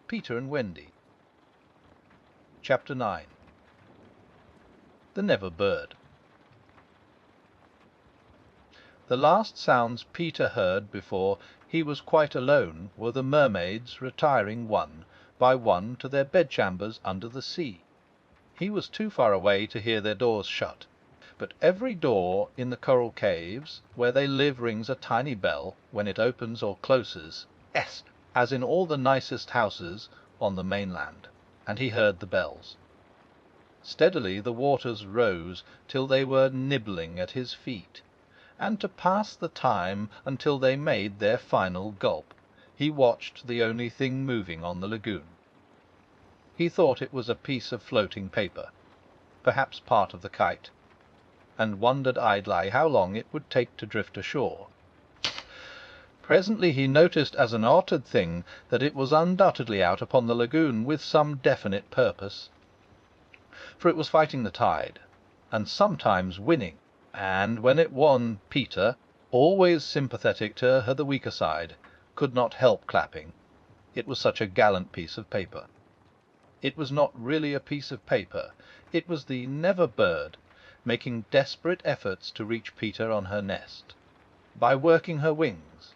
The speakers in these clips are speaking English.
Peter and Wendy. Chapter 9. The Never Bird. The last sounds Peter heard before he was quite alone were the mermaids retiring one by one to their bedchambers under the sea. He was too far away to hear their doors shut, but every door in the coral caves where they live rings a tiny bell when it opens or closes, as in all the nicest houses on the mainland, and he heard the bells. Steadily the waters rose till they were nibbling at his feet, and to pass the time until they made their final gulp, he watched the only thing moving on the lagoon. He thought it was a piece of floating paper, perhaps part of the kite, and wondered idly how long it would take to drift ashore. Presently he noticed as an odd thing that it was undoubtedly out upon the lagoon with some definite purpose, for it was fighting the tide, and sometimes winning, and when it won, Peter, always sympathetic to the weaker side, could not help clapping. It was such a gallant piece of paper. It was not really a piece of paper. It was the Never Bird making desperate efforts to reach Peter on her nest, by working her wings,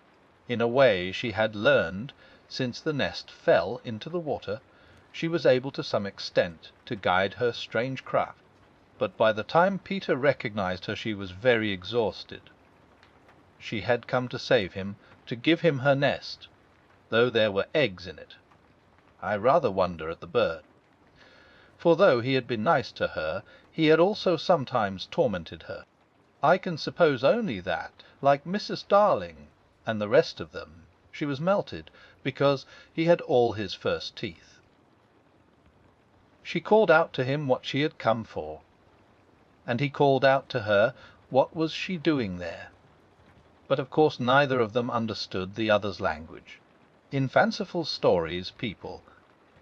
in a way she had learned since the nest fell into the water. She was able to some extent to guide her strange craft, but by the time Peter recognized her she was very exhausted. She had come to save him, to give him her nest, though there were eggs in it. I rather wonder at the bird, for though he had been nice to her, he had also sometimes tormented her. I can suppose only that, like Mrs. Darling and the rest of them, she was melted because he had all his first teeth. She called out to him what she had come for, and he called out to her what was she doing there. But of course neither of them understood the other's language. In fanciful stories people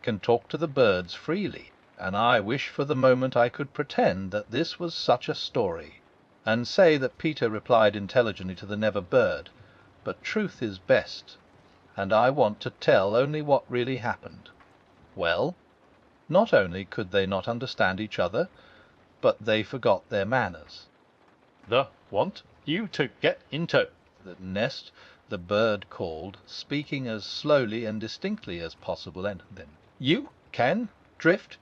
can talk to the birds freely, and I wish for the moment I could pretend that this was such a story, and say that Peter replied intelligently to the Never Bird. But truth is best, and I want to tell only what really happened. Well, not only could they not understand each other, but they forgot their manners. "The want you to get into the nest," the bird called, speaking as slowly and distinctly as possible, and then, "You can drift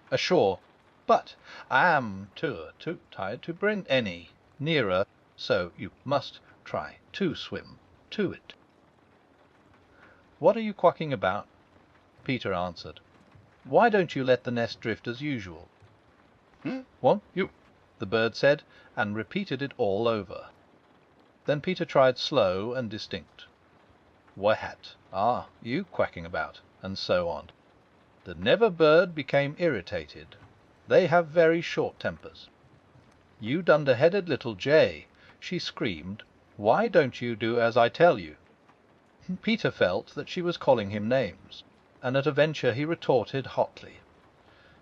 ashore, but I am too tired to bring any nearer, so you must try to swim to it." "What are you quacking about?" Peter answered. "Why don't you let the nest drift as usual?" "Want you," the bird said, and repeated it all over. Then Peter tried slow and distinct. "What are you quacking about?" and so on. The Never Bird became irritated. They have very short tempers. "You dunder-headed little jay," she screamed, "why don't you do as I tell you?" Peter felt that she was calling him names, and at a venture he retorted hotly,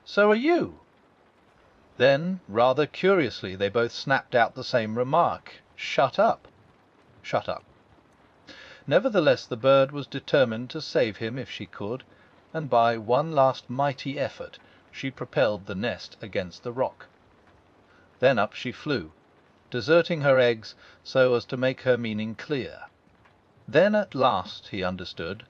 "So are you." Then, rather curiously, they both snapped out the same remark, "Shut up." Shut up. Nevertheless, the bird was determined to save him if she could, and by one last mighty effort she propelled the nest against the rock. Then up she flew, deserting her eggs so as to make her meaning clear. Then at last he understood,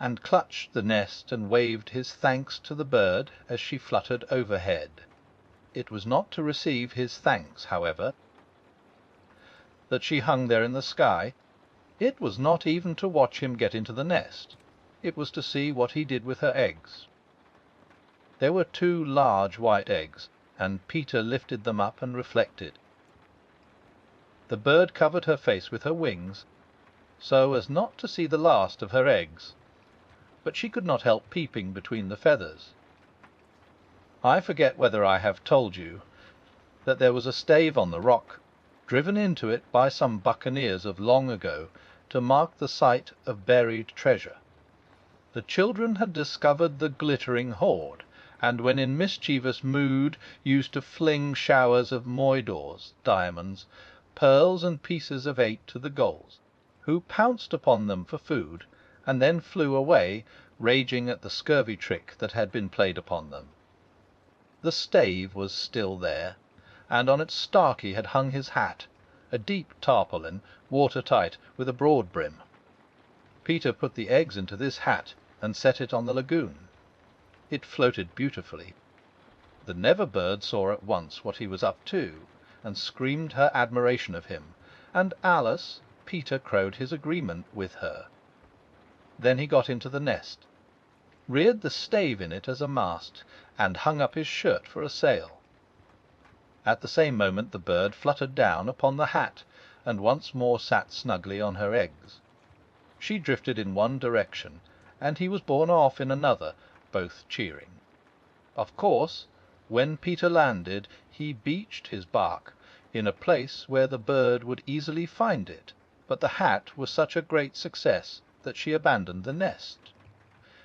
and clutched the nest and waved his thanks to the bird as she fluttered overhead. It was not to receive his thanks, however, that she hung there in the sky. It was not even to watch him get into the nest. It was to see what he did with her eggs. There were 2 large white eggs, and Peter lifted them up and reflected. The bird covered her face with her wings, so as not to see the last of her eggs, but she could not help peeping between the feathers. I forget whether I have told you that there was a stave on the rock, driven into it by some buccaneers of long ago, to mark the site of buried treasure. The children had discovered the glittering hoard, and when in mischievous mood used to fling showers of moidores, diamonds, pearls, and pieces of 8 to the gulls, who pounced upon them for food, and then flew away raging at the scurvy trick that had been played upon them. The stave was still there, and on its starkey had hung his hat, a deep tarpaulin, watertight, with a broad brim. Peter put the eggs into this hat and set it on the lagoon. It floated beautifully. The Never bird saw at once what he was up to, and screamed her admiration of him, and Alice, Peter crowed his agreement with her. Then he got into the nest, reared the stave in it as a mast, and hung up his shirt for a sail. At the same moment the bird fluttered down upon the hat, and once more sat snugly on her eggs. She drifted in one direction, and he was borne off in another, both cheering. Of course, when Peter landed, he beached his bark in a place where the bird would easily find it, but the hat was such a great success that she abandoned the nest.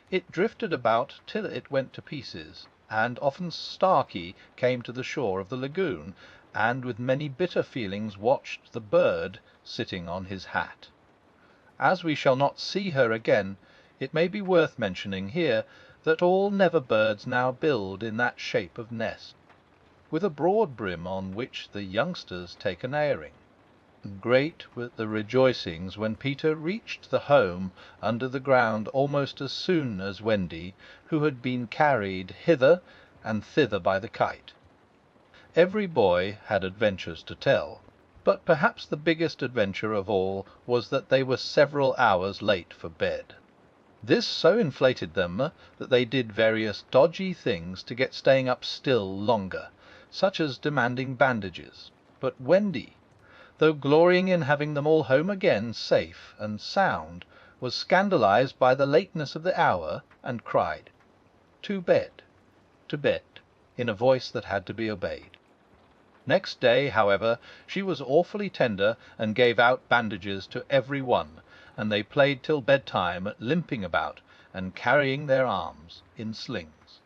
It drifted about till it went to pieces, and often Starkey came to the shore of the lagoon, and with many bitter feelings watched the bird sitting on his hat. As we shall not see her again, it may be worth mentioning here that all Never birds now build in that shape of nest, with a broad brim on which the youngsters take an airing. Great were the rejoicings when Peter reached the home under the ground almost as soon as Wendy, who had been carried hither and thither by the kite. Every boy had adventures to tell, but perhaps the biggest adventure of all was that they were several hours late for bed. This so inflated them that they did various dodgy things to get staying up still longer, such as demanding bandages. But Wendy, though glorying in having them all home again safe and sound, was scandalized by the lateness of the hour, and cried, "To bed, to bed," in a voice that had to be obeyed. Next day, however, she was awfully tender, and gave out bandages to every one, and they played till bedtime at limping about and carrying their arms in slings.